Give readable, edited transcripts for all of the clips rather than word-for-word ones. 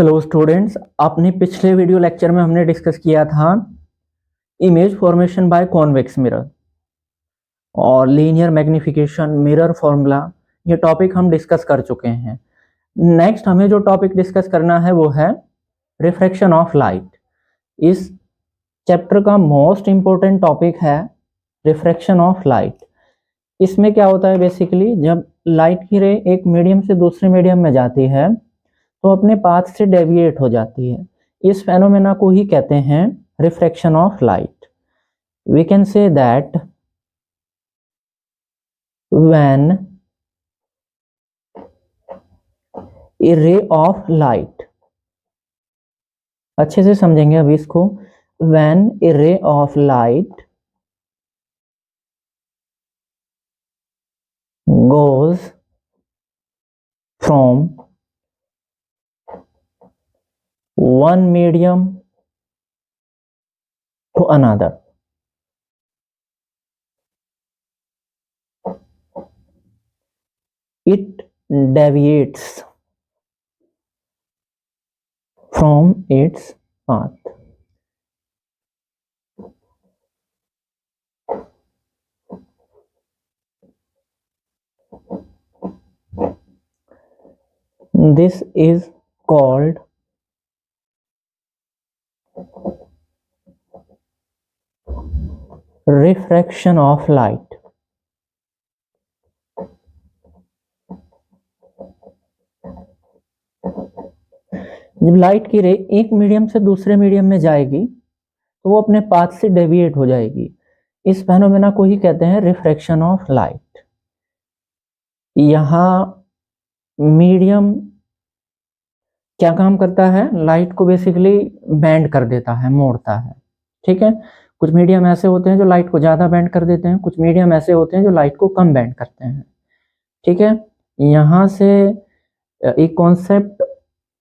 Hello students, अपने पिछले video lecture में हमने डिस्कस किया था image formation by convex mirror और लीनियर मैग्निफिकेशन मिरर फॉर्मूला। ये टॉपिक हम डिस्कस कर चुके हैं। नेक्स्ट हमें जो टॉपिक डिस्कस करना है वो है रिफ्रैक्शन ऑफ लाइट। इस चैप्टर का मोस्ट इंपॉर्टेंट टॉपिक है रिफ्रैक्शन ऑफ लाइट। इसमें क्या होता है, बेसिकली जब लाइट की रे एक मीडियम से दूसरे मीडियम में जाती है तो अपने पाथ से डेविएट हो जाती है। इस फेनोमेना को ही कहते हैं refraction of light. We can say that when a ray of light, अच्छे से समझेंगे अभी इसको, when a ray of light goes from one medium to another, it deviates from its path. This is called refraction of light. जब light की रे एक medium से दूसरे मीडियम में जाएगी तो वो अपने पाथ से डेविएट हो जाएगी। इस फेनोमेना को ही कहते हैं रिफ्रैक्शन ऑफ लाइट। यहां मीडियम क्या काम करता है, लाइट को बेसिकली बेंड कर देता है, मोड़ता है। ठीक है, कुछ मीडियम ऐसे होते हैं जो लाइट को ज़्यादा बेंड कर देते हैं, कुछ मीडियम ऐसे होते हैं जो लाइट को कम बेंड करते हैं। ठीक है, यहाँ से एक कॉन्सेप्ट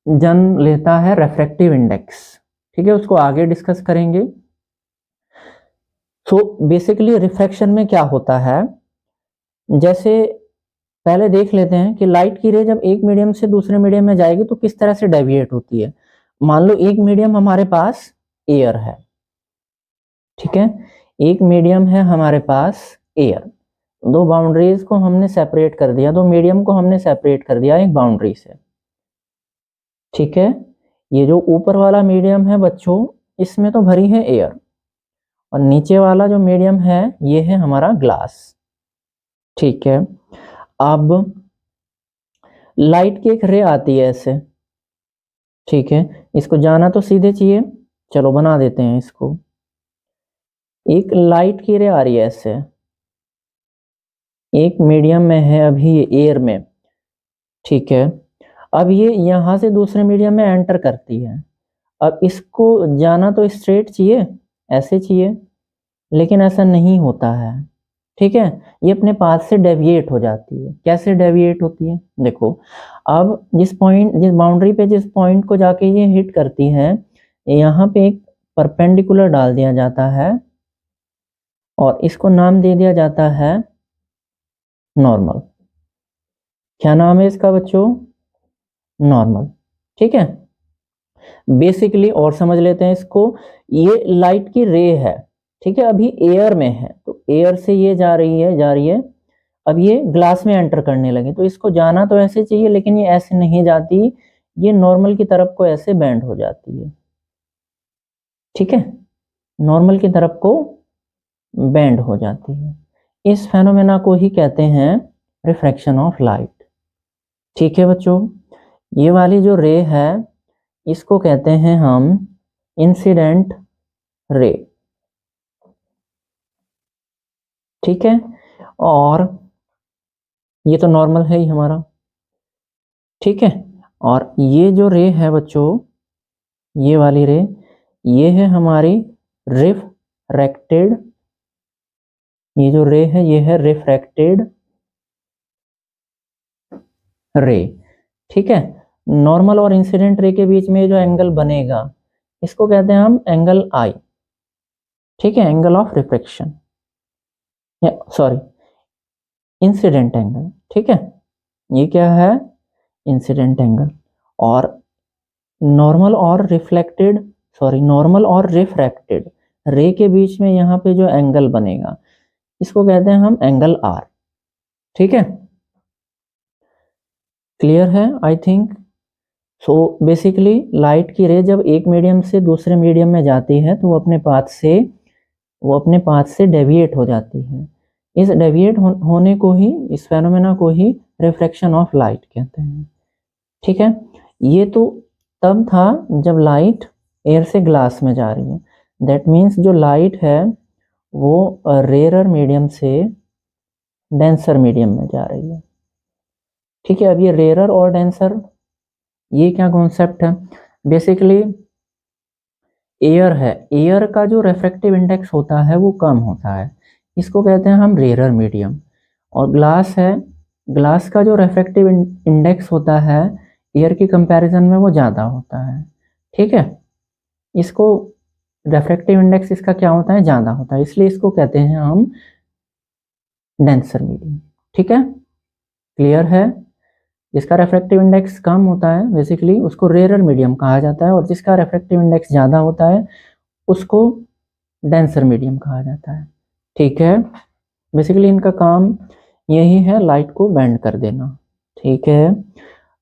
जन्म लेता है रेफ्रेक्टिव इंडेक्स। ठीक है, उसको आगे डिस्कस करेंगे। सो बेसिकली रिफ्रैक्शन में क्या होता है, जैसे पहले देख लेते हैं कि लाइट की रे जब एक मीडियम से दूसरे मीडियम में जाएगी तो किस तरह से डेविएट होती है। मान लो एक मीडियम हमारे पास एयर है। ठीक है, एक मीडियम है हमारे पास एयर। दो बाउंड्रीज को हमने सेपरेट कर दिया, दो मीडियम को हमने सेपरेट कर दिया एक बाउंड्री से। ठीक है, ये जो ऊपर वाला मीडियम है बच्चों, इसमें तो भरी है एयर, और नीचे वाला जो मीडियम है ये है हमारा ग्लास। ठीक है, अब लाइट की एक रे आती है ऐसे। ठीक है, इसको जाना तो सीधे चाहिए, चलो बना देते हैं इसको। एक लाइट की रे आ रही है ऐसे, एक मीडियम में है अभी ये एयर में। ठीक है, अब ये यहां से दूसरे मीडियम में एंटर करती है। अब इसको जाना तो स्ट्रेट चाहिए, ऐसे चाहिए, लेकिन ऐसा नहीं होता है। ठीक है, ये अपने पाथ से डेविएट हो जाती है। कैसे डेविएट होती है, देखो, अब जिस बाउंड्री पे जिस पॉइंट को जाके ये हिट करती है, यहाँ पे एक परपेंडिकुलर डाल दिया जाता है और इसको नाम दे दिया जाता है नॉर्मल। क्या नाम है इसका बच्चों, नॉर्मल। ठीक है, बेसिकली और समझ लेते हैं इसको। ये लाइट की रे है, ठीक है, अभी एयर में है, तो एयर से ये जा रही है, अब ये ग्लास में एंटर करने लगे, तो इसको जाना तो ऐसे चाहिए, लेकिन ये ऐसे नहीं जाती, ये नॉर्मल की तरफ को ऐसे बेंड हो जाती है। ठीक है, नॉर्मल की तरफ को बेंड हो जाती है। इस फेनोमेना को ही कहते हैं रिफ्रैक्शन ऑफ लाइट। ठीक है बच्चों, ये वाली जो रे है इसको कहते हैं हम इंसिडेंट रे। ठीक है, और ये तो नॉर्मल है ही हमारा। ठीक है, और ये जो रे है बच्चों, ये वाली रे, ये है हमारी रिफ्रैक्टेड। ये जो रे है ये है रिफ्रैक्टेड रे। ठीक है, नॉर्मल और इंसिडेंट रे के बीच में जो एंगल बनेगा इसको कहते हैं हम एंगल आई। ठीक है, angle of refraction, sorry incident angle. ठीक है, ये क्या है, इंसिडेंट एंगल। और नॉर्मल और रिफ्लेक्टेड, सॉरी नॉर्मल और रिफ्रैक्टेड रे के बीच में यहाँ पे जो एंगल बनेगा इसको कहते हैं हम एंगल आर। ठीक है, क्लियर है I think. So basically light की रे जब एक मीडियम से दूसरे मीडियम में जाती है तो वो अपने पाथ से डेविएट हो जाती है। इस डेविएट होने को ही, इस फेनोमेना को ही रिफ्रैक्शन ऑफ लाइट कहते हैं। ठीक है, ये तो तब था जब लाइट एयर से ग्लास में जा रही है। दैट मीन्स जो लाइट है वो रेयरर मीडियम से डेंसर मीडियम में जा रही है। ठीक है, अब ये रेयरर और डेंसर, ये क्या कॉन्सेप्ट है? बेसिकली एयर है, एयर का जो रिफ्रैक्टिव इंडेक्स होता है वो कम होता है, इसको कहते हैं हम रेयरर मीडियम। और ग्लास है, ग्लास का जो रिफ्रैक्टिव इंडेक्स होता है एयर की कंपैरिजन में वो ज़्यादा होता है। ठीक है, इसको रिफ्रैक्टिव इंडेक्स इसका क्या होता है? ज़्यादा होता है, इसलिए इसको कहते हैं हम डेंसर मीडियम। ठीक है, क्लियर है। जिसका रिफ्रैक्टिव इंडेक्स कम होता है बेसिकली उसको रेयरर मीडियम कहा जाता है, और जिसका रिफ्रैक्टिव इंडेक्स ज़्यादा होता है उसको डेंसर मीडियम कहा जाता है। ठीक है, बेसिकली इनका काम यही है लाइट को बेंड कर देना। ठीक है,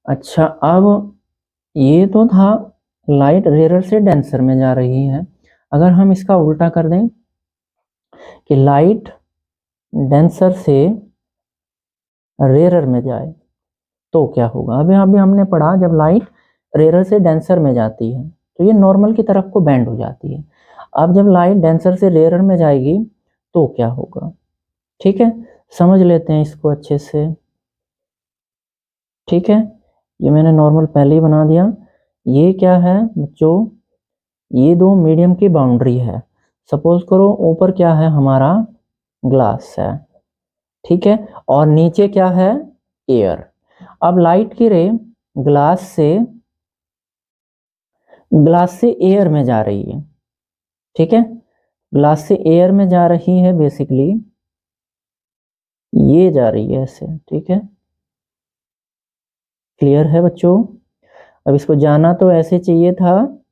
अच्छा अब ये तो था लाइट रेयरर से डेंसर में जा रही है। अगर हम इसका उल्टा कर दें कि लाइट डेंसर से रेयरर में जाए तो क्या होगा? अभी हमने पढ़ा जब लाइट रेयरर से डेंसर में जाती है तो ये नॉर्मल की तरफ को बेंड हो जाती है। अब जब लाइट डेंसर से रेयरर में जाएगी तो क्या होगा? ठीक है, समझ लेते हैं इसको अच्छे से। ठीक है, ये मैंने नॉर्मल पहले ही बना दिया। ये क्या है बच्चों? ये दो मीडियम की बाउंड्री है। सपोज करो ऊपर क्या है हमारा? ग्लास है। ठीक है, और नीचे क्या है? एयर। अब लाइट की रे ग्लास से एयर में जा रही है। ठीक है, ग्लास से एयर में जा रही है, बेसिकली ये जा रही है ऐसे। ठीक है, क्लियर है बच्चों। अब इसको जाना तो ऐसे चाहिए था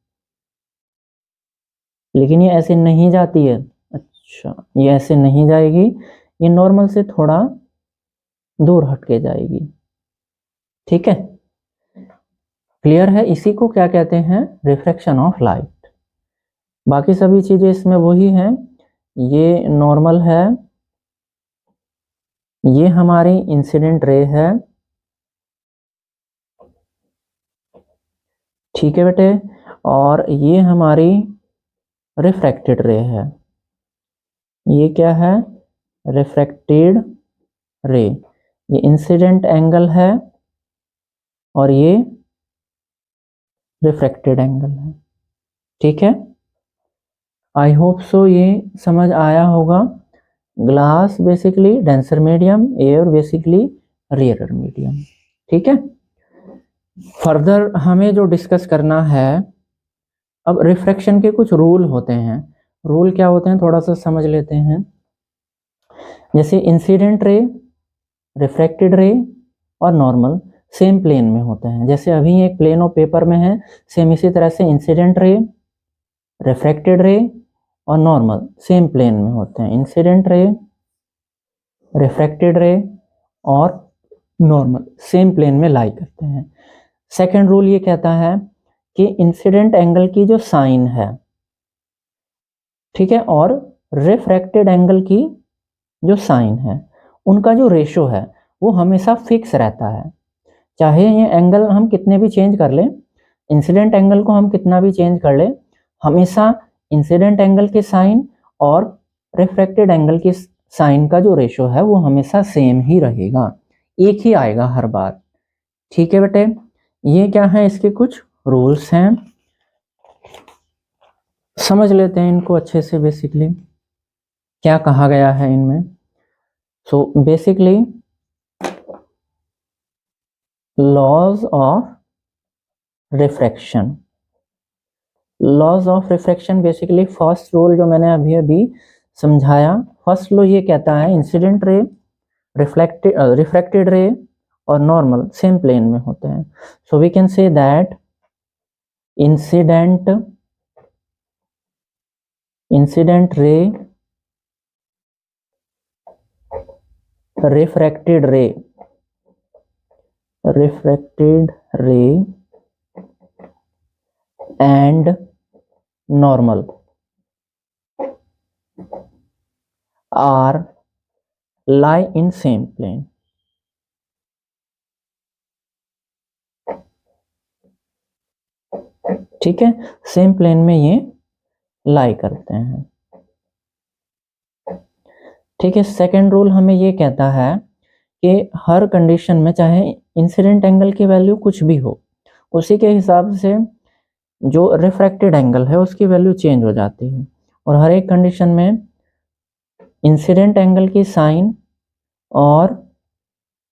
लेकिन ये ऐसे नहीं जाती है। अच्छा, ये ऐसे नहीं जाएगी, ये नॉर्मल से थोड़ा दूर हट के जाएगी। ठीक है, क्लियर है। इसी को क्या कहते हैं? Refraction of light. बाकी सभी चीजें इसमें वही हैं। ये नॉर्मल है, ये हमारी इंसिडेंट रे है। ठीक है बेटे, और ये हमारी रिफ्रैक्टेड रे है। ये क्या है? रिफ्रैक्टेड रे। ये इंसिडेंट एंगल है और ये रिफ्रैक्टेड एंगल है। ठीक है, आई होप सो ये समझ आया होगा। Glass basically denser medium, air basically rarer medium. ठीक है, फर्दर हमें जो डिस्कस करना है, अब रिफ्रैक्शन के कुछ रूल होते हैं। रूल क्या होते हैं थोड़ा सा समझ लेते हैं। जैसे इंसिडेंट रे, रिफ्रैक्टेड रे और नॉर्मल सेम प्लेन में होते हैं। जैसे अभी एक प्लेन ऑफ पेपर में है, सेम इसी तरह से इंसिडेंट रे, रिफ्रैक्टेड रे और नॉर्मल सेम प्लेन में होते हैं। इंसिडेंट रे, रिफ्रैक्टेड रे और नॉर्मल सेम प्लेन में लाई करते हैं। सेकेंड रूल ये कहता है कि इंसिडेंट एंगल की जो साइन है, ठीक है, और रिफ्रैक्टेड एंगल की जो साइन है, उनका जो रेशो है वो हमेशा फिक्स रहता है। चाहे ये एंगल हम कितने भी चेंज कर लें, इंसिडेंट एंगल को हम कितना भी चेंज कर लें, हमेशा इंसिडेंट एंगल के साइन और रिफ्रैक्टेड एंगल की साइन का जो रेशो है वो हमेशा सेम ही रहेगा, एक ही आएगा हर बार। ठीक है बेटे, ये क्या है? इसके कुछ रूल्स हैं, समझ लेते हैं इनको अच्छे से। बेसिकली क्या कहा गया है इनमें? So basically laws of refraction. Laws of refraction basically first rule जो मैंने अभी समझाया, फर्स्ट लॉ ये कहता है इंसिडेंट रे, रिफ्रैक्टेड रे और नॉर्मल सेम प्लेन में होते हैं। So we can say that incident ray, refracted ray and normal are lie in same plane. ठीक है, सेम प्लेन में ये लाई करते हैं। ठीक है, सेकेंड रूल हमें ये कहता है कि हर कंडीशन में चाहे इंसिडेंट एंगल की वैल्यू कुछ भी हो, उसी के हिसाब से जो रिफ्रैक्टेड एंगल है उसकी वैल्यू चेंज हो जाती है। और हर एक कंडीशन में इंसिडेंट एंगल की साइन और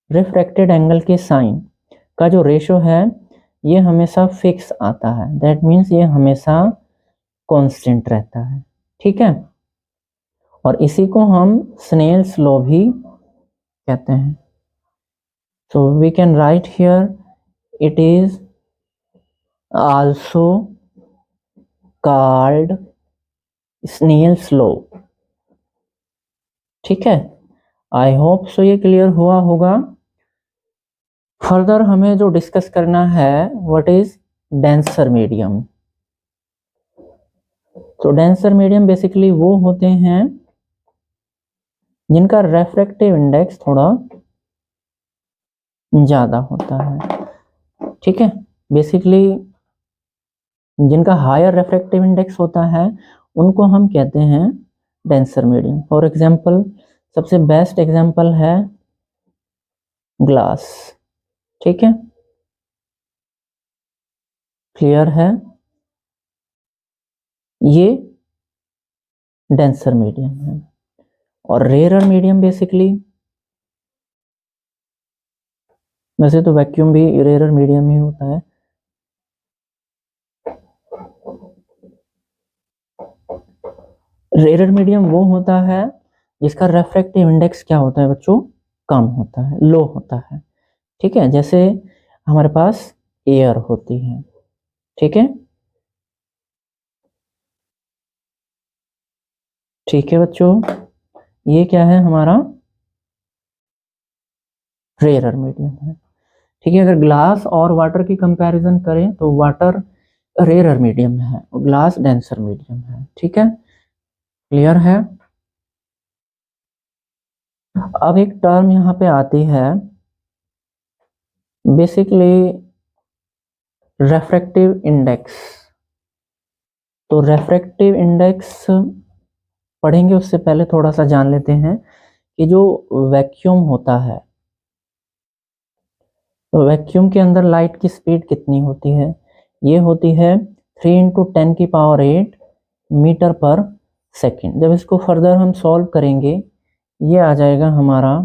रिफ्रैक्टेड एंगल की साइन का जो रेशो है ये हमेशा फिक्स आता है। दैट मीन्स ये हमेशा कांस्टेंट रहता है। ठीक है, और इसी को हम स्नेल्स लॉ भी कहते हैं। So we can write here it is also called Snell's law. ठीक है, आई होप सो ये क्लियर हुआ होगा। फर्दर हमें जो डिस्कस करना है व्हाट इज डेंसर मीडियम। तो डेंसर मीडियम बेसिकली वो होते हैं जिनका रेफ्रैक्टिव इंडेक्स थोड़ा ज़्यादा होता है। ठीक है, बेसिकली जिनका हायर रेफ्रैक्टिव इंडेक्स होता है उनको हम कहते हैं डेंसर मीडियम। फॉर एग्जांपल, सबसे बेस्ट एग्जांपल है ग्लास। ठीक है, क्लियर है, ये डेंसर मीडियम है। और रेयर मीडियम बेसिकली, वैसे तो वैक्यूम भी रेयर मीडियम ही होता है। रेयर मीडियम वो होता है जिसका रेफ्रैक्टिव इंडेक्स क्या होता है बच्चों, कम होता है, लो होता है। ठीक है, जैसे हमारे पास एयर होती है। ठीक है, ठीक है बच्चों, ये क्या है हमारा रेयर मीडियम है। ठीक है, अगर ग्लास और वाटर की कंपैरिजन करें तो वाटर रेयर मीडियम है और ग्लास डेंसर मीडियम है। ठीक है, क्लियर है। अब एक टर्म यहाँ पे आती है बेसिकली रेफ्रैक्टिव इंडेक्स। तो रेफ्रैक्टिव इंडेक्स पढ़ेंगे उससे पहले थोड़ा सा जान लेते हैं कि जो वैक्यूम होता है, तो वैक्यूम के अंदर लाइट की स्पीड कितनी होती है, ये होती है 3 × 10⁸ मीटर पर सेकेंड। जब इसको फर्दर हम सॉल्व करेंगे ये आ जाएगा हमारा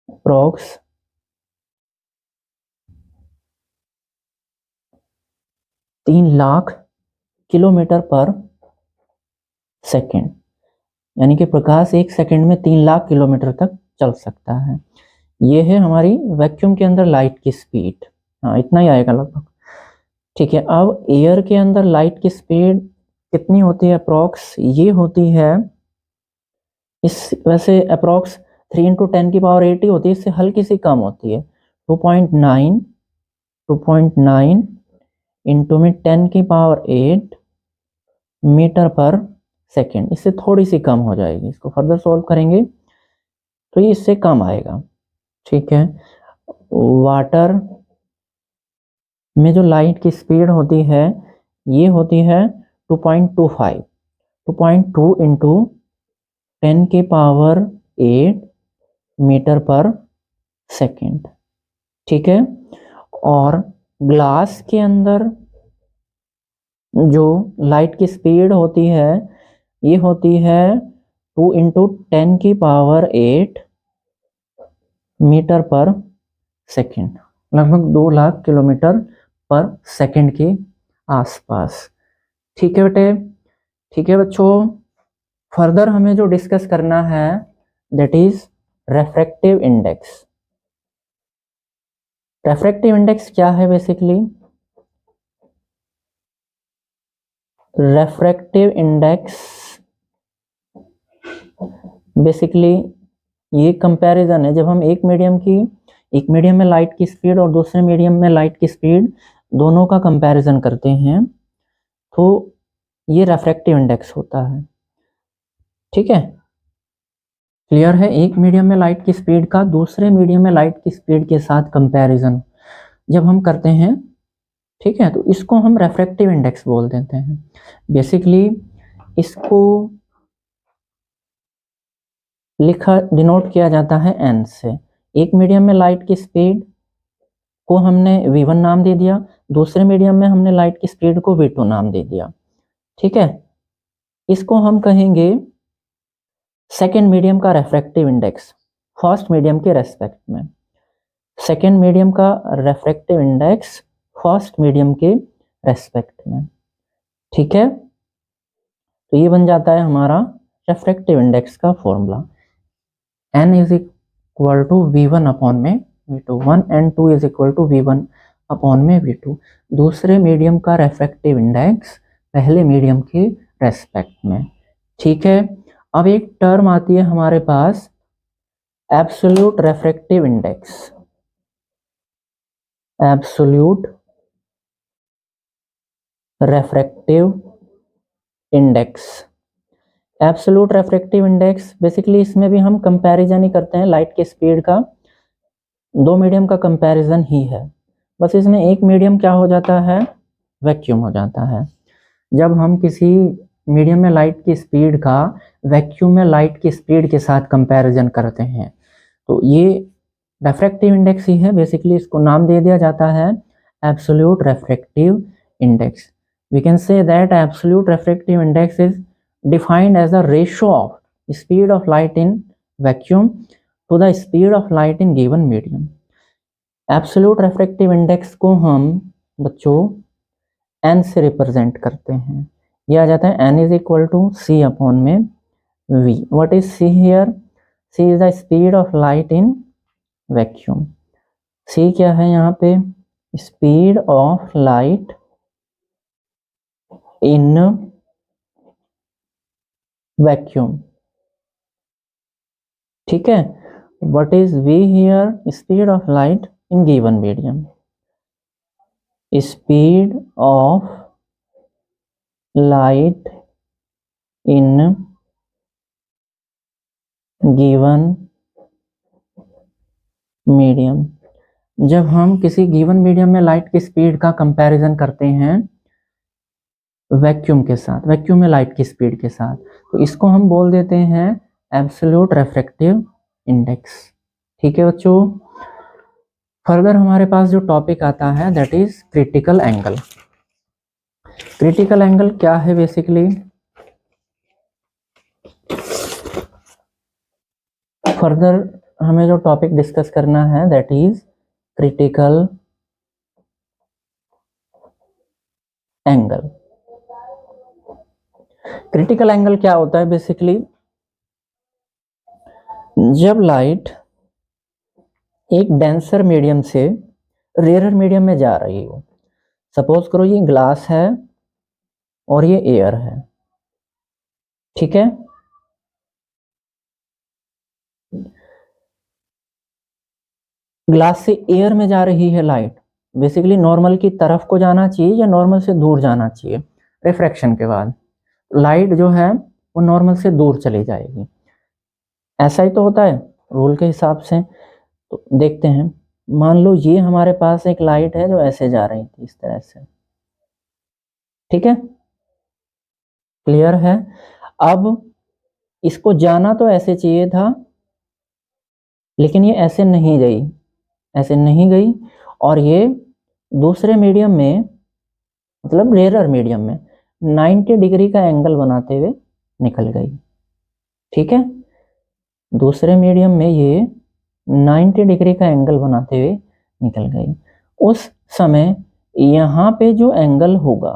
अप्रॉक्स 3 लाख किलोमीटर पर सेकेंड, यानी कि प्रकाश एक सेकेंड में 3 लाख किलोमीटर तक चल सकता है। ये है हमारी वैक्यूम के अंदर लाइट की स्पीड। हाँ, इतना ही आएगा लगभग। ठीक है, अब एयर के अंदर लाइट की स्पीड कितनी होती है अप्रॉक्स, ये होती है इस वैसे अप्रॉक्स 3 × 10⁸ होती है, इससे हल्की सी कम होती है। 2.9 इंटू में 10⁸ मीटर पर सेकेंड, इससे थोड़ी सी कम हो जाएगी। इसको फर्दर सॉल्व करेंगे तो ये इससे कम आएगा। ठीक है, वाटर में जो लाइट की स्पीड होती है ये होती है 2.25 2.2 इंटू 10⁸ मीटर पर सेकेंड। ठीक है, और ग्लास के अंदर जो लाइट की स्पीड होती है ये होती है 2 इंटू 10⁸ मीटर पर सेकेंड, लगभग 2 लाख किलोमीटर पर सेकेंड के आसपास। ठीक है बेटे, ठीक है बच्चों, फर्दर हमें जो डिस्कस करना है that is refractive index. Refractive index क्या है बेसिकली, रेफ्रैक्टिव इंडेक्स बेसिकली ये कंपैरिजन है, जब हम एक मीडियम में लाइट की स्पीड और दूसरे मीडियम में लाइट की स्पीड दोनों का कंपैरिजन करते हैं तो ये रेफ्रैक्टिव इंडेक्स होता है। ठीक है, क्लियर है? एक मीडियम में लाइट की स्पीड का दूसरे मीडियम में लाइट की स्पीड के साथ कंपैरिजन जब हम करते हैं, ठीक है, तो इसको हम रेफ्रैक्टिव इंडेक्स बोल देते हैं। बेसिकली इसको डिनोट किया जाता है n से। एक मीडियम में लाइट की स्पीड को हमने v1 नाम दे दिया, दूसरे मीडियम में हमने लाइट की स्पीड को v2 नाम दे दिया। ठीक है, इसको हम कहेंगे सेकेंड मीडियम का रेफ्रैक्टिव इंडेक्स फर्स्ट मीडियम के रेस्पेक्ट में। सेकेंड मीडियम का रेफ्रैक्टिव इंडेक्स फर्स्ट मीडियम के रेस्पेक्ट में। ठीक है, तो ये बन जाता है हमारा रेफ्रैक्टिव इंडेक्स का formula. n is equal to v1 upon में v2, 1 and 2 is equal to v1 upon में v2। दूसरे मीडियम का रेफ्रैक्टिव इंडेक्स पहले मीडियम के रेस्पेक्ट में। ठीक है, अब एक टर्म आती है हमारे पास absolute refractive index. Absolute refractive index. Absolute refractive index basically इसमें भी हम कंपैरिजन ही करते हैं लाइट की स्पीड का, दो मीडियम का कंपैरिजन ही है, बस इसमें एक मीडियम क्या हो जाता है, वैक्यूम हो जाता है। जब हम किसी मीडियम में लाइट की स्पीड का वैक्यूम में लाइट की स्पीड के साथ कंपैरिजन करते हैं तो ये रेफ्रैक्टिव इंडेक्स ही है। बेसिकली इसको नाम दे दिया जाता है absolute refractive index. We can say that absolute refractive index is defined as the ratio of speed of light in vacuum to the speed of light in given medium। absolute refractive index को हम बच्चों n से represent करते हैं। ये आ जाता है n is equal to c upon में v। What is c here? c is the speed of light in vacuum. c क्या है यहाँ पे? Speed of light in vacuum. ठीक है, what is v here? Speed of light in given medium. Speed of light in given medium. जब हम किसी given medium में लाइट की स्पीड का कंपैरिजन करते हैं वैक्यूम के साथ, वैक्यूम में लाइट की स्पीड के साथ, तो इसको हम बोल देते हैं एब्सोल्यूट रेफ्रैक्टिव इंडेक्स। ठीक है बच्चों, फर्दर हमारे पास जो टॉपिक आता है that is critical angle. Critical angle क्या है? बेसिकली फर्दर हमें जो टॉपिक डिस्कस करना है that is critical angle. Critical angle क्या होता है? बेसिकली जब लाइट एक डेंसर मीडियम से रेयर मीडियम में जा रही हो, सपोज करो ये ग्लास है और ये एयर है। ठीक है, ग्लास से एयर में जा रही है लाइट, बेसिकली नॉर्मल की तरफ को जाना चाहिए या नॉर्मल से दूर जाना चाहिए? रिफ्रैक्शन के बाद लाइट जो है वो नॉर्मल से दूर चली जाएगी, ऐसा ही तो होता है रूल के हिसाब से। तो देखते हैं, मान लो ये हमारे पास एक लाइट है जो ऐसे जा रही थी इस तरह से। ठीक है, क्लियर है? अब इसको जाना तो ऐसे चाहिए था लेकिन ये ऐसे नहीं गई, ऐसे नहीं गई, और ये दूसरे मीडियम में मतलब रेयर मीडियम में 90 डिग्री का एंगल बनाते हुए निकल गई। ठीक है, दूसरे मीडियम में ये 90 डिग्री का एंगल बनाते हुए निकल गई। उस समय यहाँ पे जो एंगल होगा,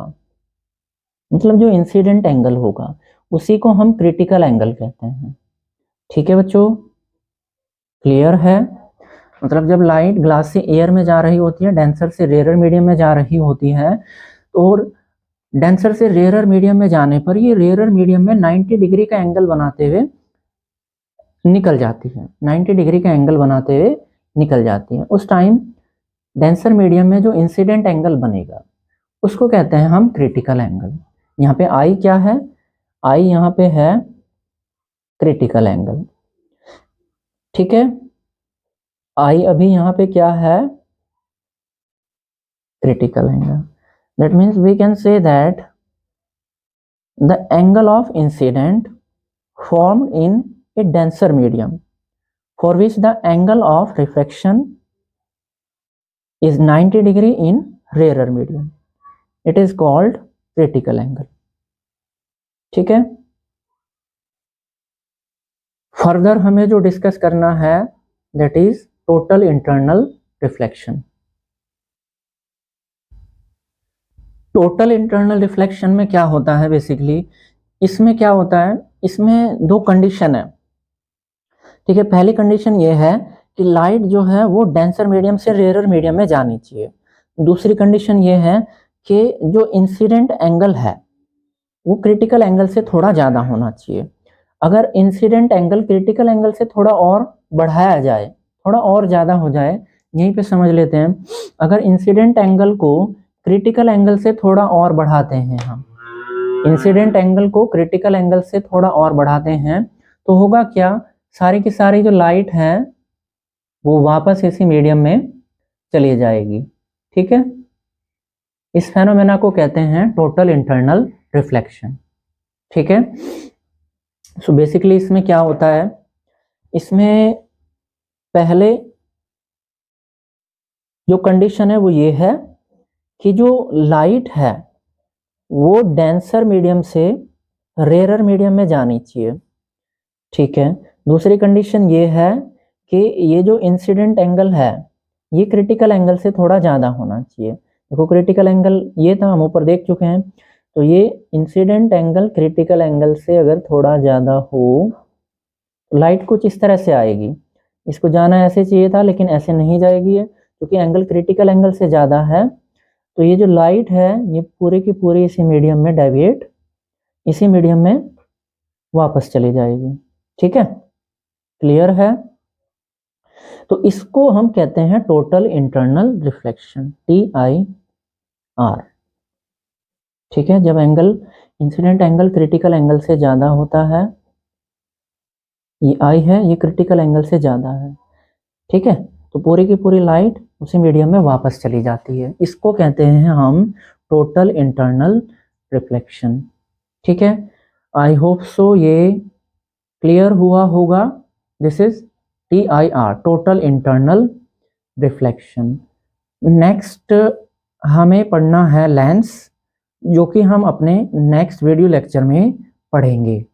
मतलब जो इंसिडेंट एंगल होगा, उसी को हम क्रिटिकल एंगल कहते हैं। ठीक है बच्चों, क्लियर है? मतलब जब लाइट ग्लास से एयर में जा रही होती है, डेंसर से रेयर मीडियम में जा रही होती है, और डेंसर से रेयरर मीडियम में जाने पर ये रेयरर मीडियम में 90 डिग्री का एंगल बनाते हुए निकल जाती है, 90 डिग्री का एंगल बनाते हुए निकल जाती है। उस टाइम डेंसर मीडियम में जो इंसिडेंट एंगल बनेगा उसको कहते हैं हम क्रिटिकल एंगल। यहाँ पे आई क्या है, आई यहाँ पे है क्रिटिकल एंगल, ठीक है। आई अभी यहाँ पे क्या है, critical angle. That means we can say that the angle of incident formed in a denser medium for which the angle of refraction is 90 degree in rarer medium, it is called critical angle, ठीक है। Further हमें जो discuss करना है that is total internal reflection. Total internal reflection में क्या होता है, बेसिकली इसमें क्या होता है, इसमें दो कंडीशन है, ठीक है। पहली कंडीशन ये है कि लाइट जो है वो डेंसर मीडियम से रेयरर मीडियम में जानी चाहिए। दूसरी कंडीशन ये है कि जो इंसिडेंट एंगल है वो क्रिटिकल एंगल से थोड़ा ज़्यादा होना चाहिए। अगर इंसिडेंट एंगल क्रिटिकल एंगल से थोड़ा और बढ़ाया जाए, थोड़ा और ज़्यादा हो जाए, यहीं पे समझ लेते हैं। अगर इंसिडेंट एंगल को क्रिटिकल एंगल से थोड़ा और बढ़ाते हैं, हम इंसिडेंट एंगल को क्रिटिकल एंगल से थोड़ा और बढ़ाते हैं तो होगा क्या, सारी की सारी जो लाइट है वो वापस इसी मीडियम में चली जाएगी, ठीक है। इस फेनोमेना को कहते हैं टोटल इंटरनल रिफ्लेक्शन, ठीक है। सो बेसिकली इसमें क्या होता है, इसमें पहले जो कंडीशन है वो ये है कि जो लाइट है वो डेंसर मीडियम से रेयरर मीडियम में जानी चाहिए, ठीक है। दूसरी कंडीशन ये है कि ये जो इंसिडेंट एंगल है ये क्रिटिकल एंगल से थोड़ा ज़्यादा होना चाहिए। देखो क्रिटिकल एंगल ये था, हम ऊपर देख चुके हैं, तो ये इंसिडेंट एंगल क्रिटिकल एंगल से अगर थोड़ा ज़्यादा हो लाइट कुछ इस तरह से आएगी। इसको जाना ऐसे चाहिए था लेकिन ऐसे नहीं जाएगी है, क्योंकि एंगल क्रिटिकल एंगल से ज़्यादा है। तो ये जो लाइट है ये पूरी की पूरी इसी मीडियम में डेविएट, इसी मीडियम में वापस चली जाएगी, ठीक है। क्लियर है। तो इसको हम कहते हैं टोटल इंटरनल रिफ्लेक्शन, TIR, ठीक है। जब angle incident angle critical angle से ज़्यादा होता है, ये आई है, ये क्रिटिकल एंगल से ज़्यादा है, ठीक है, तो पूरी की पूरी लाइट उसी मीडियम में वापस चली जाती है। इसको कहते हैं हम टोटल इंटरनल रिफ्लेक्शन, ठीक है। आई होप सो ये क्लियर हुआ होगा। This is TIR, total internal reflection. Next हमें पढ़ना है लेंस, जो कि हम अपने नेक्स्ट वीडियो लेक्चर में पढ़ेंगे,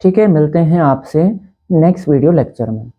ठीक है। मिलते हैं आपसे नेक्स्ट वीडियो लेक्चर में।